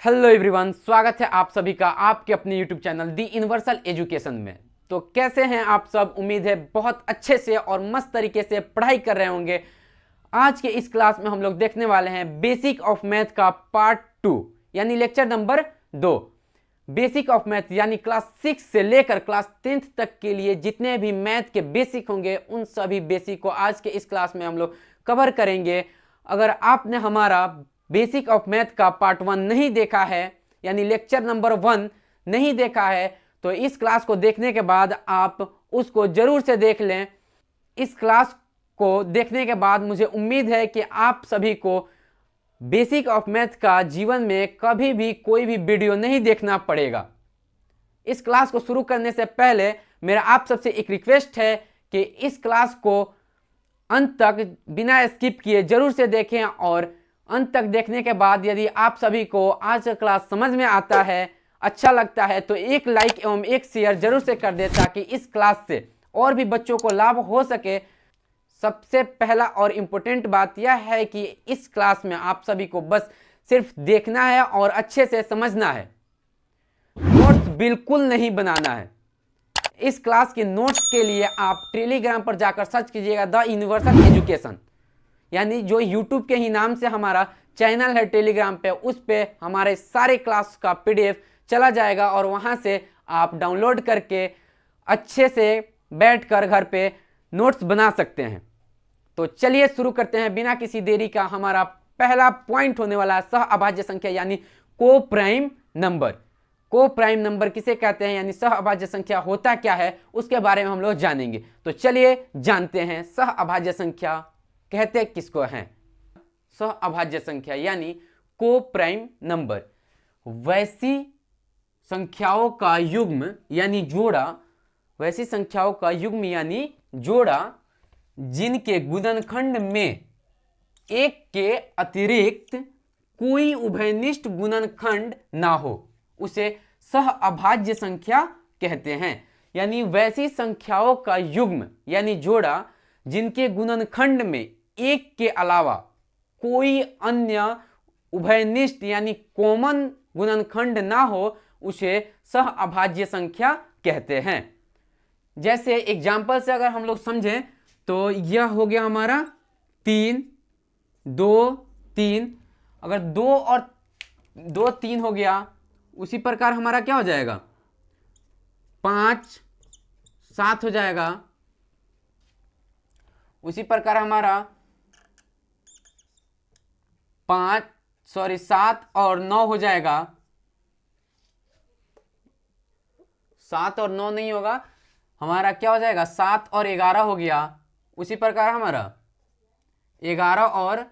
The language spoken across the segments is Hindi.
हेलो एवरीवन, स्वागत है आप सभी का आपके अपने यूट्यूब चैनल दी यूनिवर्सल एजुकेशन में। तो कैसे हैं आप सब? उम्मीद है बहुत अच्छे से और मस्त तरीके से पढ़ाई कर रहे होंगे। आज के इस क्लास में हम लोग देखने वाले हैं बेसिक ऑफ मैथ का पार्ट 2 यानी lecture number 2। Basic of math यानी क्लास 6 से लेकर क्लास 10th तक के लिए जितने भी मैथ के बेसिक होंगे उन सभी बेसिक को आज के इस क्लास में हम लोग कवर करेंगे। अगर आपने हमारा बेसिक ऑफ मैथ का पार्ट 1 नहीं देखा है यानी लेक्चर नंबर 1 नहीं देखा है तो इस क्लास को देखने के बाद आप उसको जरूर से देख लें। इस क्लास को देखने के बाद मुझे उम्मीद है कि आप सभी को बेसिक ऑफ मैथ का जीवन में कभी भी कोई भी वीडियो नहीं देखना पड़ेगा। इस क्लास को शुरू करने से पहले मेरा आप सबसे एक रिक्वेस्ट है कि इस क्लास को अंत तक बिना स्किप किए जरूर से देखें और अंत तक देखने के बाद यदि आप सभी को आज का क्लास समझ में आता है, अच्छा लगता है तो एक लाइक एवं एक शेयर जरूर से कर दे ताकि इस क्लास से और भी बच्चों को लाभ हो सके। सबसे पहला और इम्पोर्टेंट बात यह है कि इस क्लास में आप सभी को बस सिर्फ देखना है और अच्छे से समझना है, नोट्स बिल्कुल नहीं बनाना है। इस क्लास के नोट्स के लिए आप टेलीग्राम पर जाकर सर्च कीजिएगा द यूनिवर्सल एजुकेशन, यानी जो यूट्यूब के ही नाम से हमारा चैनल है टेलीग्राम पे, उस पे हमारे सारे क्लास का पीडीएफ चला जाएगा और वहां से आप डाउनलोड करके अच्छे से बैठकर घर पे नोट्स बना सकते हैं। तो चलिए शुरू करते हैं बिना किसी देरी का। हमारा पहला पॉइंट होने वाला है सह अभाज्य संख्या यानी को प्राइम नंबर। को प्राइम नंबर किसे कहते हैं यानी सह अभाज्य संख्या होता क्या है उसके बारे में हम लोग जानेंगे। तो चलिए जानते हैं सह अभाज्य संख्या कहते किसको हैं। सह अभाज्य संख्या यानी को प्राइम नंबर वैसी संख्याओं का युग्म यानी जोड़ा, वैसी संख्याओं का युग्म यानी जोड़ा जिनके गुणनखंड में एक के अतिरिक्त कोई उभयनिष्ठ गुणनखंड ना हो उसे सह अभाज्य संख्या कहते हैं। यानी वैसी संख्याओं का युग्म यानी जोड़ा जिनके गुणनखंड में एक के अलावा कोई अन्य उभयनिष्ठ यानी कॉमन गुणनखंड ना हो उसे सह अभाज्य संख्या कहते हैं। जैसे एग्जाम्पल से अगर हम लोग समझें तो यह हो गया हमारा 3 2 3। अगर 2 और 2 3 हो गया, उसी प्रकार हमारा क्या हो जाएगा 5 7 हो जाएगा। उसी प्रकार हमारा 7 और 9 हो जाएगा। 7 और 9 नहीं होगा, हमारा क्या हो जाएगा 7 और 11 हो गया। उसी प्रकार हमारा 11 और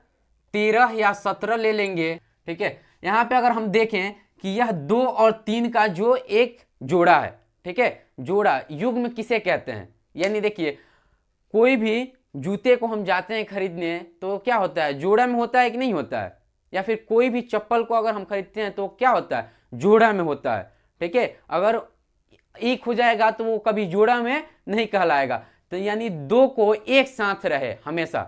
13 या 17 ले लेंगे। ठीक है, यहां पे अगर हम देखें कि यह 2 और 3 का जो एक जोड़ा है, ठीक है, जोड़ा युग्म किसे कहते हैं। यानी देखिए कोई भी जूते को हम जाते हैं खरीदने तो क्या होता है जोड़ा में होता है कि नहीं होता है, या फिर कोई भी चप्पल को अगर हम खरीदते हैं तो क्या होता है जोड़ा में होता है। ठीक है, अगर एक हो जाएगा तो वो कभी जोड़ा में नहीं कहलाएगा। तो यानी 2 को एक साथ रहे हमेशा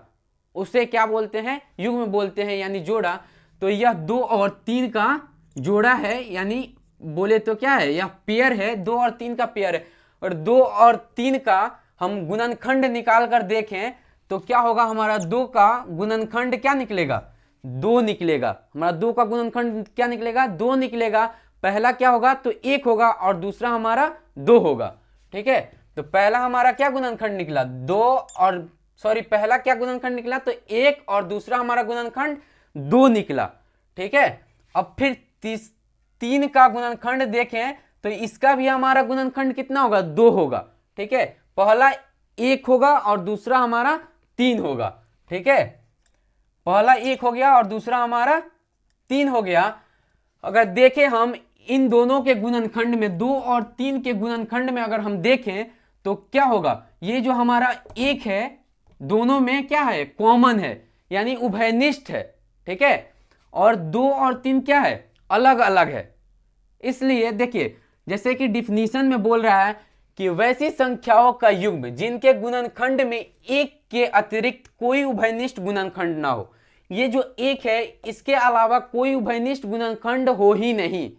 उसे क्या बोलते हैं युग्म बोलते हैं यानी जोड़ा। तो यह 2 और 3 का जोड़ा है, यानी बोले तो क्या है यह पेयर है, 2 और 3 का पेयर है। और 2 और 3 का हम गुणनखंड निकाल कर देखें तो क्या होगा हमारा 2 का गुणनखंड क्या निकलेगा 2 निकलेगा। हमारा 2 का गुणनखंड क्या निकलेगा 2 निकलेगा। पहला क्या होगा तो 1 होगा और दूसरा हमारा 2 होगा। ठीक है, तो पहला हमारा क्या गुणनखंड निकला 2 और पहला क्या गुणनखंड निकला तो 1 और दूसरा हमारा गुणनखंड 2 निकला। ठीक है, अब फिर 3 का गुणनखंड देखें तो इसका भी हमारा गुणनखंड कितना होगा 2 होगा। ठीक है, पहला 1 होगा और दूसरा हमारा 3 होगा। ठीक है, पहला 1 हो गया और दूसरा हमारा 3 हो गया। अगर देखें हम इन दोनों के गुणनखंड में 2 और 3 के गुणनखंड में अगर हम देखें तो क्या होगा ये जो हमारा 1 है दोनों में क्या है कॉमन है यानी उभयनिष्ठ है। ठीक है, और 2 और 3 क्या है अलग अलग है। इसलिए देखिए जैसे कि डिफिनीशन में बोल रहा है कि वैसी संख्याओं का युग्म जिनके गुणनखंड में एक के अतिरिक्त कोई उभयनिष्ठ गुणनखंड ना हो। ये जो एक है इसके अलावा कोई उभयनिष्ठ गुणनखंड हो ही नहीं,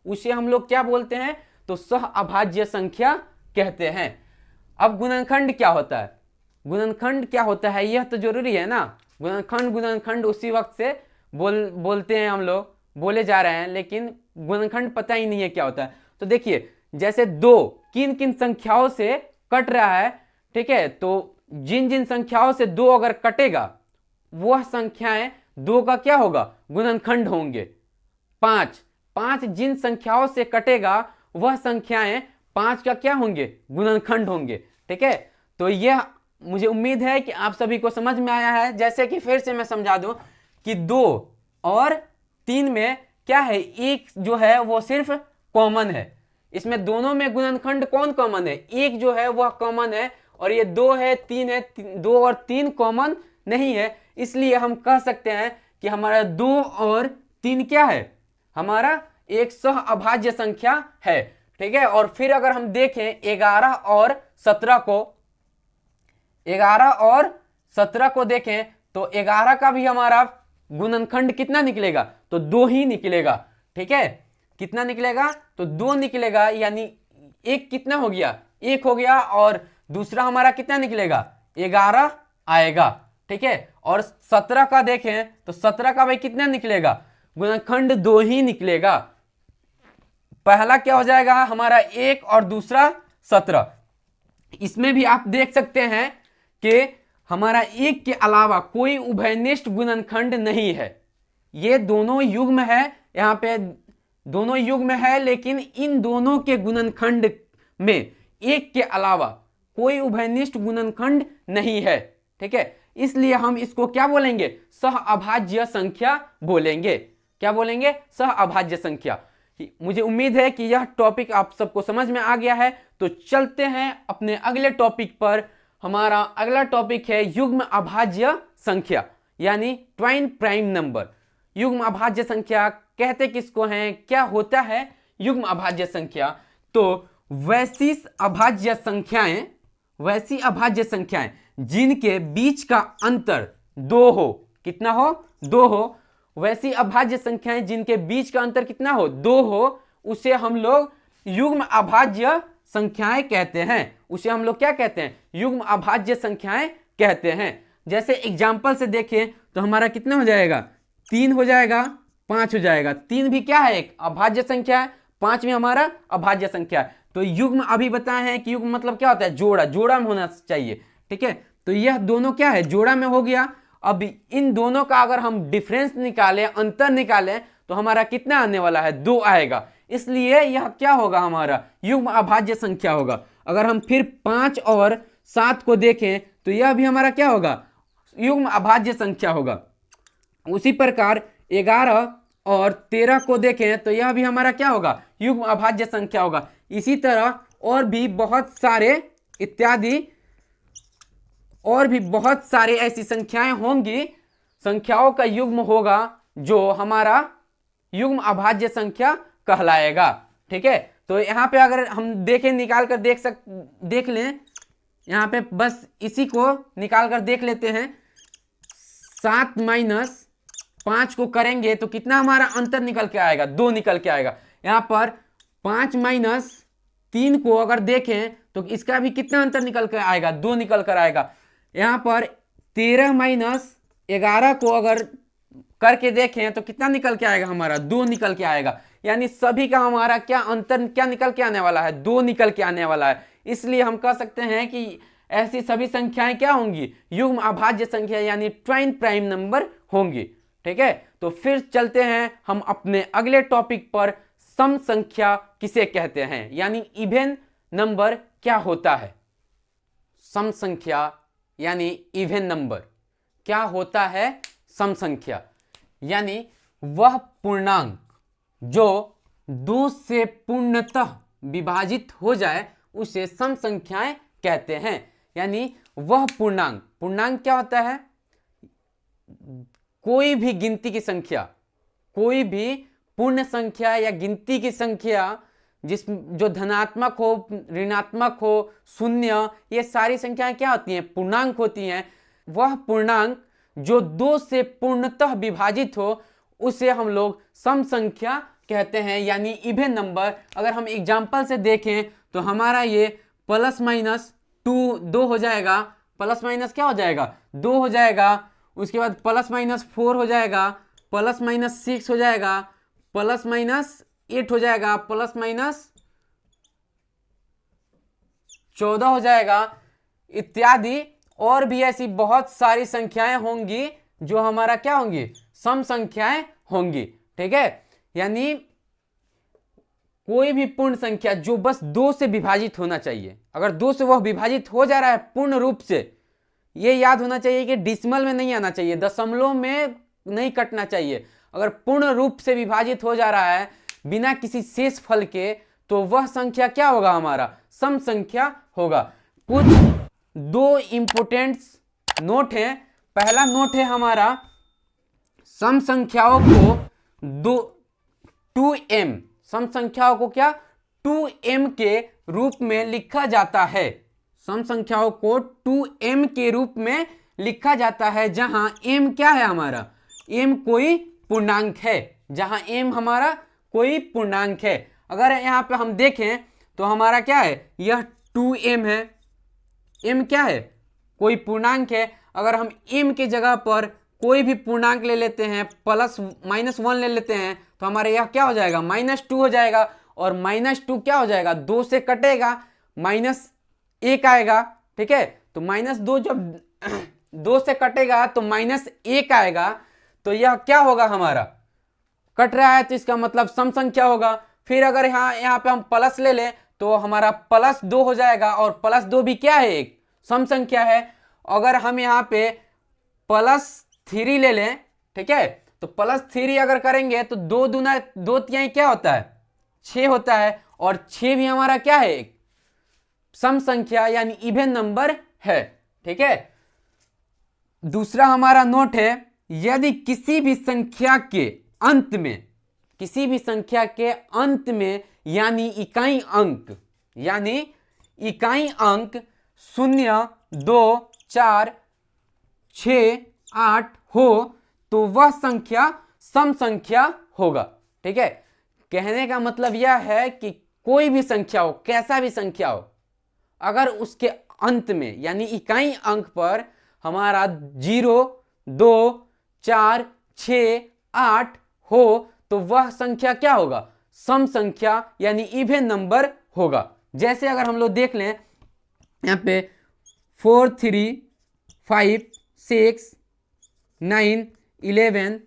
उसे हम लोग क्या बोलते हैं, तो सह अभाज्य संख्या कहते हैं। अब गुणनखंड क्या होता है, गुणनखंड क्या होता है यह तो जरूरी है ना। गुणनखंड उसी वक्त से बोलते हैं हम लोग, बोले जा रहे हैं, लेकिन गुणनखंड पता ही नहीं है क्या होता है। तो देखिए जैसे दो किन किन संख्याओं से कट रहा है, ठीक है, तो जिन जिन संख्याओं से दो अगर कटेगा वह संख्याएं दो का क्या होगा, गुणनखंड होंगे। पांच जिन संख्याओं से कटेगा वह संख्याएं पांच का क्या होंगे, गुणनखंड होंगे। ठीक है, तो यह मुझे उम्मीद है कि आप सभी को समझ में आया है। जैसे कि फिर से मैं समझा दूं कि 2 और 3 में क्या है, एक जो है वो सिर्फ कॉमन है, इसमें दोनों में गुणनखंड कौन कॉमन है, एक जो है वह कॉमन है, और ये 2 है 3 है, 2 और 3 कॉमन नहीं है, इसलिए हम कह सकते हैं कि हमारा 2 और 3 क्या है, हमारा एक सह अभाज्य संख्या है। ठीक है, और फिर अगर हम देखें 11 और 17 को, 11 और 17 को देखें तो 11 का भी हमारा गुणनखंड कितना निकलेगा, तो 2 ही निकलेगा। ठीक है, कितना निकलेगा, तो 2 निकलेगा, यानी एक कितना हो गया, 1 हो गया, और दूसरा हमारा कितना निकलेगा, 11 आएगा। ठीक है, और 17 का देखें तो 17 का भाई कितना निकलेगा, गुणनखंड 2 ही निकलेगा। पहला क्या हो जाएगा हमारा 1 और दूसरा 17। इसमें भी आप देख सकते हैं कि हमारा 1 के अलावा कोई उभयनिष्ठ गुणनखंड नहीं है। ये दोनों युग्म है, यहाँ पे दोनों युग्म है, लेकिन इन दोनों के गुणनखंड में 1 के अलावा कोई उभयनिष्ठ गुणनखंड नहीं है। ठीक है, इसलिए हम इसको क्या बोलेंगे, सह अभाज्य संख्या बोलेंगे। क्या बोलेंगे, सह अभाज्य संख्या। मुझे उम्मीद है कि यह टॉपिक आप सबको समझ में आ गया है। तो चलते हैं अपने अगले टॉपिक पर। हमारा अगला टॉपिक है युग्म अभाज्य संख्या, यानी ट्वाइन प्राइम नंबर। युग्म अभाज्य संख्या कहते किसको हैं, क्या होता है युग्म अभाज्य संख्या, तो वैसी अभाज्य संख्याएं जिनके बीच का अंतर 2 हो, कितना हो, 2 हो, वैसी अभाज्य संख्याएं जिनके बीच का अंतर कितना हो, 2 हो, उसे हम लोग युग्म अभाज्य संख्याएं कहते हैं। उसे हम लोग क्या कहते हैं, युग्म अभाज्य संख्याएं कहते हैं। जैसे एग्जाम्पल से देखें तो हमारा कितना हो जाएगा, 3 हो जाएगा, 5 हो जाएगा। 3 भी क्या है, एक अभाज्य संख्या है, 5 में हमारा अभाज्य संख्या है। तो युग्म अभी बताए हैं कि युग्म मतलब क्या होता है, जोड़ा में होना चाहिए। ठीक है, तो यह दोनों क्या है, जोड़ा में हो गया। अब इन दोनों का अगर हम डिफरेंस निकालें, अंतर निकालें, तो हमारा कितना आने वाला है, 2 आएगा। इसलिए यह क्या होगा, हमारा युग्म अभाज्य संख्या होगा। अगर हम फिर 5 और 7 को देखें तो यह भी हमारा क्या होगा, युग्म अभाज्य संख्या होगा। उसी प्रकार 11 और 13 को देखें तो यह भी हमारा क्या होगा, युग्म अभाज्य संख्या होगा। इसी तरह और भी बहुत सारे इत्यादि, और भी बहुत सारे ऐसी संख्याएं होंगी, संख्याओं का युग्म होगा जो हमारा युग्म अभाज्य संख्या कहलाएगा। ठीक है, तो यहाँ पे अगर हम देखें, निकाल कर देख लें, यहाँ पे बस इसी को निकाल कर देख लेते हैं। 7 माइनस 5 को करेंगे तो कितना हमारा अंतर निकल के आएगा, 2 निकल के आएगा। यहाँ पर 5 माइनस 3 को अगर देखें तो इसका भी कितना अंतर निकल कर आएगा, 2 निकल कर आएगा। यहाँ पर 13 माइनस 11 को अगर करके देखें तो कितना निकल के आएगा, हमारा 2 निकल के आएगा। यानी सभी का हमारा क्या अंतर क्या निकल के आने वाला है, 2 निकल के आने वाला है। इसलिए हम कह सकते हैं कि ऐसी सभी संख्याएं क्या होंगी, युग्म अभाज्य संख्या, यानी ट्वाइन प्राइम नंबर होंगी। ठीक है, तो फिर चलते हैं हम अपने अगले टॉपिक पर, सम संख्या किसे कहते हैं, यानी इवन नंबर क्या होता है। सम संख्या यानी इवन नंबर क्या होता है, सम संख्या यानी वह पूर्णांक जो 2 से पूर्णतः विभाजित हो जाए उसे सम संख्याएं कहते हैं। यानी वह पूर्णांक क्या होता है, कोई भी गिनती की संख्या, कोई भी पूर्ण संख्या या गिनती की संख्या जो धनात्मक हो, ऋणात्मक हो, शून्य, ये सारी संख्याएं क्या होती हैं, पूर्णांक होती हैं। वह पूर्णांक जो 2 से पूर्णतः विभाजित हो उसे हम लोग सम संख्या कहते हैं, यानी इवन नंबर। अगर हम एग्जाम्पल से देखें तो हमारा ये प्लस माइनस 2 हो जाएगा, प्लस माइनस क्या हो जाएगा 2 हो जाएगा, उसके बाद प्लस माइनस 4 हो जाएगा, प्लस माइनस 6 हो जाएगा, प्लस माइनस 8 हो जाएगा, प्लस माइनस 14 हो जाएगा इत्यादि। और भी ऐसी बहुत सारी संख्याएं होंगी जो हमारा क्या होंगी, सम संख्याएं होंगी। ठीक है, यानी कोई भी पूर्ण संख्या जो बस 2 से विभाजित होना चाहिए, अगर 2 से वह विभाजित हो जा रहा है पूर्ण रूप से, ये याद होना चाहिए कि डिसिमल में नहीं आना चाहिए, दशमलव में नहीं कटना चाहिए। अगर पूर्ण रूप से विभाजित हो जा रहा है बिना किसी शेष फल के, तो वह संख्या क्या होगा, हमारा सम संख्या होगा। कुछ 2 इंपोर्टेंट नोट हैं। पहला नोट है हमारा, सम संख्याओं को 2m, सम संख्याओं को क्या 2m के रूप में लिखा जाता है। सम संख्याओं को 2m के रूप में लिखा जाता है, जहां m क्या है हमारा, m कोई पूर्णांक है, जहां m हमारा कोई पूर्णांक है। अगर यहां पे हम देखें तो हमारा क्या है, यह 2m है, m क्या है कोई पूर्णांक है। अगर हम m की जगह पर कोई भी पूर्णांक ले लेते हैं, प्लस माइनस 1 ले लेते हैं, तो हमारे यह क्या हो जाएगा -2 हो जाएगा। और -2 क्या हो जाएगा, 2 से कटेगा, -1 आएगा। ठीक है, तो -2 जब 2 से कटेगा तो -1 आएगा, तो यह क्या होगा, हमारा कट रहा है तो इसका मतलब सम संख्या होगा। फिर अगर यहाँ पे हम प्लस ले लें तो हमारा +2 हो जाएगा, और +2 भी क्या है, एक सम संख्या है। अगर हम यहाँ पे +3 ले लें, ठीक है, तो +3 अगर करेंगे तो 2 दूना 2 तिहाई क्या होता है 6 होता है, और 6 भी हमारा क्या है, एक सम संख्या यानी इवन नंबर है। ठीक है, दूसरा हमारा नोट है, यदि किसी भी संख्या के अंत में, किसी भी संख्या के अंत में यानी इकाई अंक, यानी इकाई अंक 0, 2, 4, 6, 8 हो, तो वह संख्या सम संख्या होगा। ठीक है, कहने का मतलब यह है कि कोई भी संख्या हो, कैसा भी संख्या हो, अगर उसके अंत में यानी इकाई अंक पर हमारा 0, 2, 4, 6, 8 हो, तो वह संख्या क्या होगा, सम संख्या यानी इवन नंबर होगा। जैसे अगर हम लोग देख लें यहाँ पे 4, 3, 5, 6, 9, 11,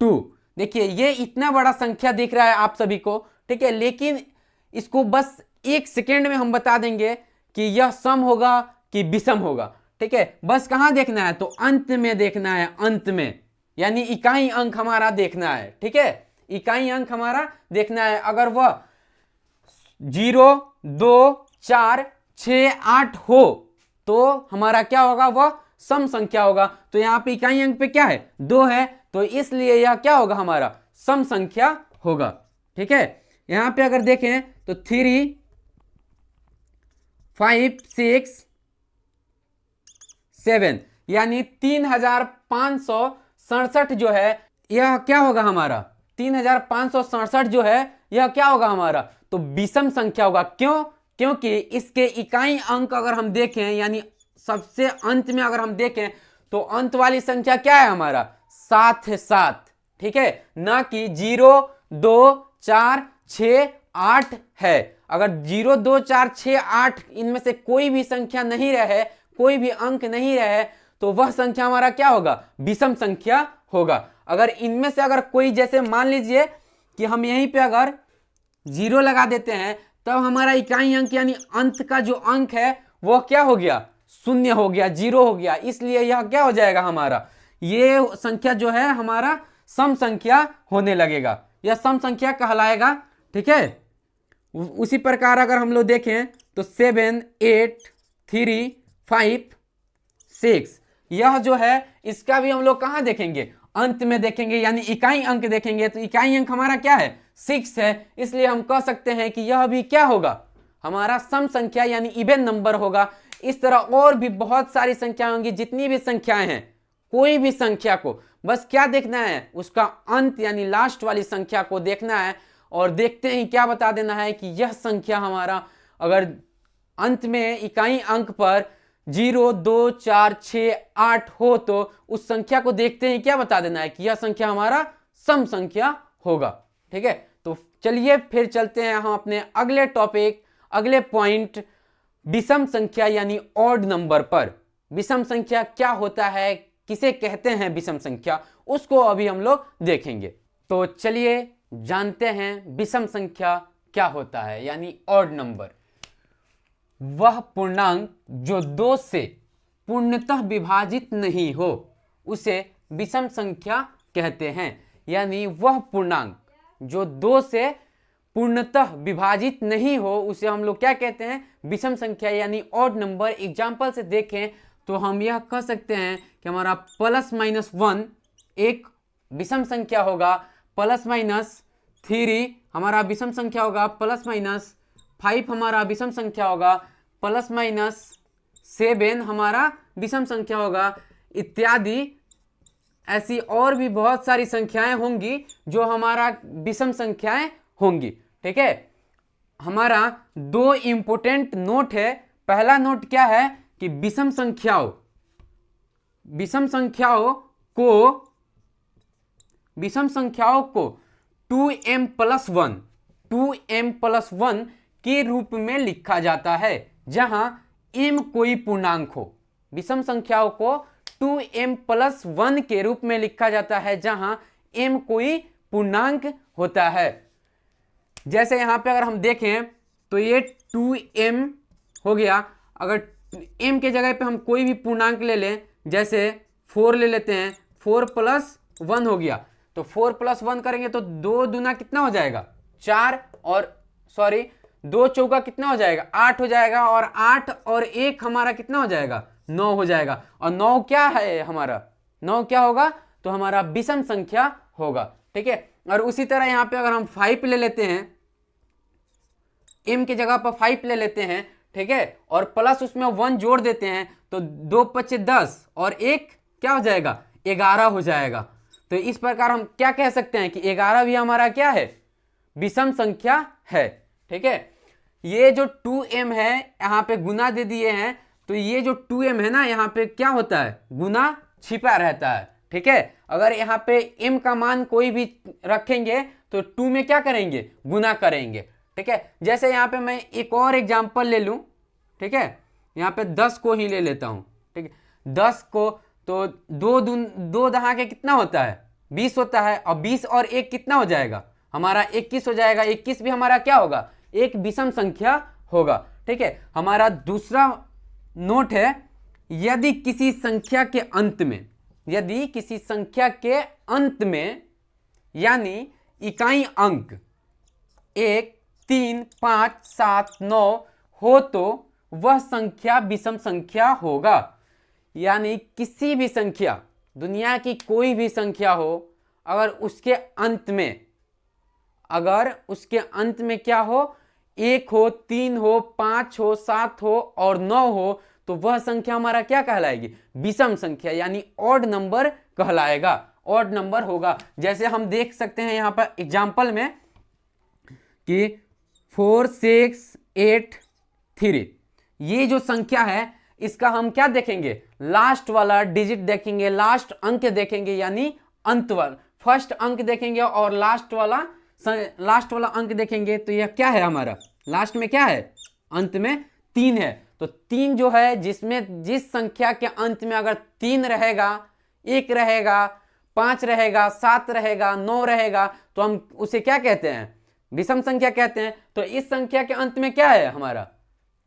2, देखिए ये इतना बड़ा संख्या दिख रहा है आप सभी को। ठीक है, लेकिन इसको बस 1 सेकेंड में हम बता देंगे कि यह सम होगा कि विषम होगा। ठीक है, बस कहाँ देखना है, तो अंत में देखना है, अंत में यानी इकाई अंक हमारा देखना है। ठीक है, इकाई अंक हमारा देखना है। अगर वह 0, 2, 4, 6, 8 हो तो हमारा क्या होगा, वह सम संख्या होगा। तो यहाँ पे इकाई अंक पे क्या है 2 है, तो इसलिए यह क्या होगा, हमारा सम संख्या होगा। ठीक है, यहाँ पे अगर देखें तो 3, 5, 6, 7 यानी 3567 जो है यह क्या होगा, हमारा 3567 जो है यह क्या होगा, हमारा तो विषम संख्या होगा। क्यों, क्योंकि इसके इकाई अंक अगर हम देखें यानी सबसे अंत में अगर हम देखें तो अंत वाली संख्या क्या है, हमारा 7 है, 7। ठीक है, ना कि 0, 2, 4, 6, 8 है। अगर 0, 2, 4, 6, 8 इनमें से कोई भी संख्या नहीं रहे, कोई भी अंक नहीं रहे, तो वह संख्या हमारा क्या होगा, विषम संख्या होगा। अगर इनमें से अगर कोई, जैसे मान लीजिए कि हम यहीं पे अगर 0 लगा देते हैं, तब हमारा इकाई अंक यानी अंत का जो अंक है वह क्या हो गया, 0 हो गया, 0 हो गया। इसलिए यह क्या हो जाएगा, हमारा ये संख्या जो है हमारा सम संख्या होने लगेगा, यह सम संख्या कहलाएगा। ठीक है, उसी प्रकार अगर हम लोग देखें तो 7, 8, 3, 5, 6 यह जो है इसका भी हम लोग कहाँ देखेंगे, अंत में देखेंगे, यानी इकाई अंक देखेंगे। तो इकाई अंक हमारा क्या है, 6 है, इसलिए हम कह सकते हैं कि यह भी क्या होगा, हमारा सम संख्या यानी इवन नंबर होगा। इस तरह और भी बहुत सारी संख्या होंगी, जितनी भी संख्याएं हैं कोई भी संख्या को बस क्या देखना है, उसका अंत यानी लास्ट वाली संख्या को देखना है और देखते ही क्या बता देना है कि यह संख्या हमारा अगर अंत में इकाई अंक पर 0, 2, 4, 6, 8 हो तो उस संख्या को देखते ही क्या बता देना है कि यह संख्या हमारा सम संख्या होगा। ठीक है, तो चलिए फिर चलते हैं हम अपने अगले टॉपिक, अगले पॉइंट, विषम संख्या यानी ऑड नंबर पर। विषम संख्या क्या होता है, किसे कहते हैं विषम संख्या, उसको अभी हम लोग देखेंगे। तो चलिए जानते हैं विषम संख्या क्या होता है यानी ऑड नंबर। वह पूर्णांक जो 2 से पूर्णतः विभाजित नहीं हो उसे विषम संख्या कहते हैं। यानी वह पूर्णांक जो 2 से पूर्णतः विभाजित नहीं हो उसे हम लोग क्या कहते हैं, विषम संख्या यानी ऑड नंबर। एग्जाम्पल से देखें तो हम यह कह सकते हैं कि हमारा +-1 एक विषम संख्या होगा, +-3 हमारा विषम संख्या होगा, +-5 हमारा विषम संख्या होगा, +-7 हमारा विषम संख्या होगा, इत्यादि। ऐसी और भी बहुत सारी संख्याएं होंगी जो हमारा विषम संख्याएं होंगी। ठीक है, हमारा 2 इंपोर्टेंट नोट है। पहला नोट क्या है कि विषम संख्याओं को 2m+1 के रूप में लिखा जाता है जहां m कोई पूर्णांक हो। विषम संख्याओं को 2m+1 के रूप में लिखा जाता है जहां m कोई पूर्णांक होता है। जैसे यहां पे अगर हम देखें तो ये 2m हो गया। अगर m के जगह पे हम कोई भी पूर्णांक ले लें, जैसे 4 ले लेते हैं, 4+1 हो गया। तो 4+1 करेंगे तो 2 दूना कितना हो जाएगा, 4, और 2 चौका कितना हो जाएगा, 8 हो जाएगा, और 8 और 1 हमारा कितना हो जाएगा, 9 हो जाएगा। और 9 क्या है हमारा, 9 क्या होगा, तो हमारा विषम संख्या होगा। ठीक है, और उसी तरह यहाँ पे अगर हम 5 ले लेते हैं, m की जगह पर 5 ले लेते हैं, ठीक है, और प्लस उसमें 1 जोड़ देते हैं तो 2×5 = 10 और 1 क्या हो जाएगा, 11 हो जाएगा। तो इस प्रकार हम क्या कह सकते हैं कि 11 भी हमारा क्या है, विषम संख्या है। ठीक है, ये जो 2m है यहाँ पे गुना दे दिए हैं, तो ये जो 2m है ना यहाँ पे क्या होता है, गुना छिपा रहता है। ठीक है, अगर यहाँ पे m का मान कोई भी रखेंगे तो 2 में क्या करेंगे, गुना करेंगे। ठीक है, जैसे यहाँ पे मैं एक और एग्जांपल ले लूं। ठीक है, यहाँ पे 10 को ही ले लेता हूँ। ठीक है, 10 को तो 2 दहा के कितना होता है, 20 होता है, और 20 और 1 कितना हो जाएगा, हमारा 21 हो जाएगा। 21 भी हमारा क्या होगा, एक विषम संख्या होगा। ठीक है, हमारा दूसरा नोट है, यदि किसी संख्या के अंत में यानी इकाई अंक 1, 3, 5, 7, 9 हो तो वह संख्या विषम संख्या होगा। यानी किसी भी संख्या, दुनिया की कोई भी संख्या हो, अगर उसके अंत में क्या हो, 1 हो, 3 हो, 5 हो, 7 हो और 9 हो, तो वह संख्या हमारा क्या कहलाएगी, विषम संख्या यानी ऑड नंबर कहलाएगा, ऑड नंबर होगा। जैसे हम देख सकते हैं यहाँ पर एग्जाम्पल में कि 4, 6, 8, 3, ये जो संख्या है इसका हम क्या देखेंगे, लास्ट वाला डिजिट देखेंगे, लास्ट अंक देखेंगे, यानी अंत वाला फर्स्ट अंक देखेंगे और लास्ट वाला अंक देखेंगे। तो यह क्या है हमारा, लास्ट में क्या है, अंत में 3 है। तो 3 जो है, जिस संख्या के अंत में अगर 3 रहेगा, 1 रहेगा, 5 रहेगा, 7 रहेगा, 9 रहेगा, तो हम उसे क्या कहते हैं, विषम संख्या कहते हैं। तो इस संख्या के अंत में क्या है हमारा,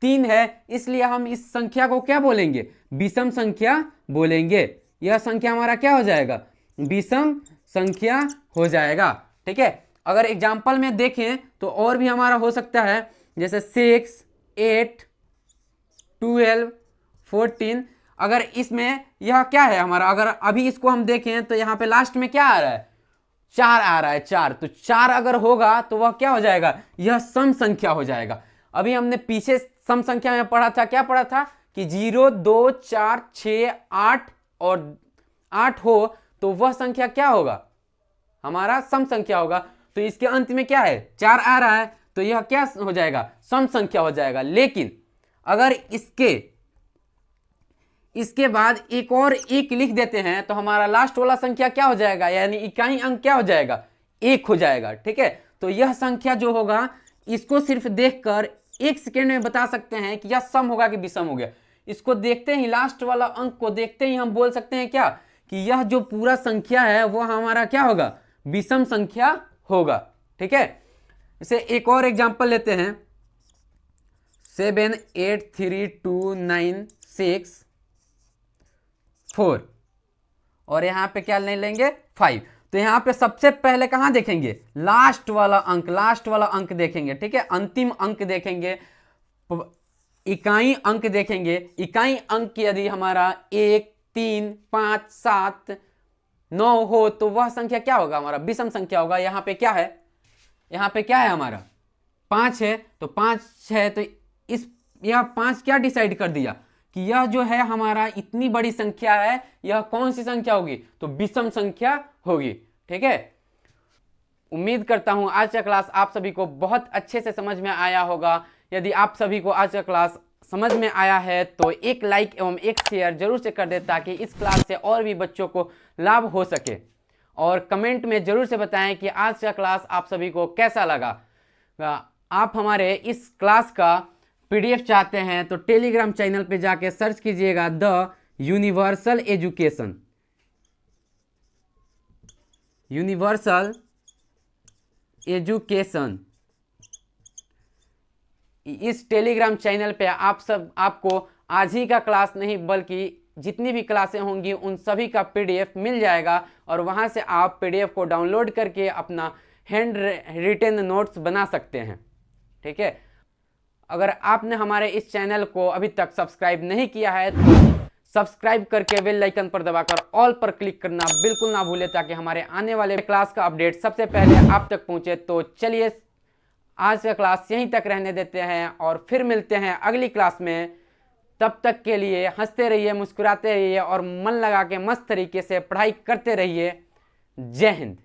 3 है, इसलिए हम इस संख्या को क्या बोलेंगे, विषम संख्या बोलेंगे। यह संख्या हमारा क्या हो जाएगा, विषम संख्या हो जाएगा। ठीक है, अगर एग्जाम्पल में देखें तो और भी हमारा हो सकता है, जैसे 6, 8, 12, 14। अगर इसमें यह क्या है हमारा, अगर अभी इसको हम देखें तो यहाँ पे लास्ट में क्या आ रहा है, 4 आ रहा है, 4। तो 4 अगर होगा तो वह क्या हो जाएगा, यह सम संख्या हो जाएगा। अभी हमने पीछे सम संख्या में पढ़ा था, क्या पढ़ा था कि 0, 2, 4, 6, 8 और 8 हो तो वह संख्या क्या होगा, हमारा सम संख्या होगा। तो इसके अंत में क्या है, 4 आ रहा है, तो यह क्या हो जाएगा, सम संख्या हो जाएगा। लेकिन अगर इसके बाद एक और एक लिख देते हैं तो हमारा लास्ट वाला संख्या क्या हो जाएगा, यानी इकाई अंक क्या हो जाएगा, 1 हो जाएगा। ठीक है, तो यह संख्या जो होगा इसको सिर्फ देखकर 1 सेकेंड में बता सकते हैं कि यह सम होगा कि विषम हो गया। इसको देखते ही, लास्ट वाला अंक को देखते ही हम बोल सकते हैं क्या, कि यह जो पूरा संख्या है वो हमारा क्या होगा, विषम संख्या होगा। ठीक है, इसे एक और एग्जांपल लेते हैं, 7 8 3 2 9 6 4 और यहां पे क्या ले लेंगे, 5। तो यहां पे सबसे पहले कहां देखेंगे, लास्ट वाला अंक देखेंगे। ठीक है, अंतिम अंक देखेंगे, इकाई अंक देखेंगे। इकाई अंक यदि हमारा 1 3 5 7 9 हो तो वह संख्या क्या होगा, हमारा विषम संख्या होगा। यहाँ पे क्या है, यहाँ पे क्या है, हमारा 5 है, तो 5 है, तो यह 5 क्या डिसाइड कर दिया कि यह जो है हमारा इतनी बड़ी संख्या है, यह कौन सी संख्या होगी, तो विषम संख्या होगी। ठीक है, उम्मीद करता हूं आज का क्लास आप सभी को बहुत अच्छे से समझ में आया होगा। यदि आप सभी को आज का क्लास समझ में आया है तो एक लाइक एवं एक शेयर जरूर से कर दे, ताकि इस क्लास से और भी बच्चों को लाभ हो सके। और कमेंट में जरूर से बताएं कि आज का क्लास आप सभी को कैसा लगा। आप हमारे इस क्लास का पीडीएफ चाहते हैं तो टेलीग्राम चैनल पे जाके सर्च कीजिएगा the universal education. Universal education, इस टेलीग्राम चैनल पे आपको आज ही का क्लास नहीं बल्कि जितनी भी क्लासें होंगी उन सभी का पीडीएफ मिल जाएगा, और वहां से आप पीडीएफ को डाउनलोड करके अपना हैंड रिटेन नोट्स बना सकते हैं। ठीक है, अगर आपने हमारे इस चैनल को अभी तक सब्सक्राइब नहीं किया है तो सब्सक्राइब करके बेल आइकन पर दबाकर ऑल पर क्लिक करना बिल्कुल ना भूलें, ताकि हमारे आने वाले क्लास का अपडेट सबसे पहले आप तक पहुंचे। तो चलिए आज का क्लास यहीं तक रहने देते हैं और फिर मिलते हैं अगली क्लास में। तब तक के लिए हंसते रहिए, मुस्कुराते रहिए और मन लगा के मस्त तरीके से पढ़ाई करते रहिए। जय हिंद।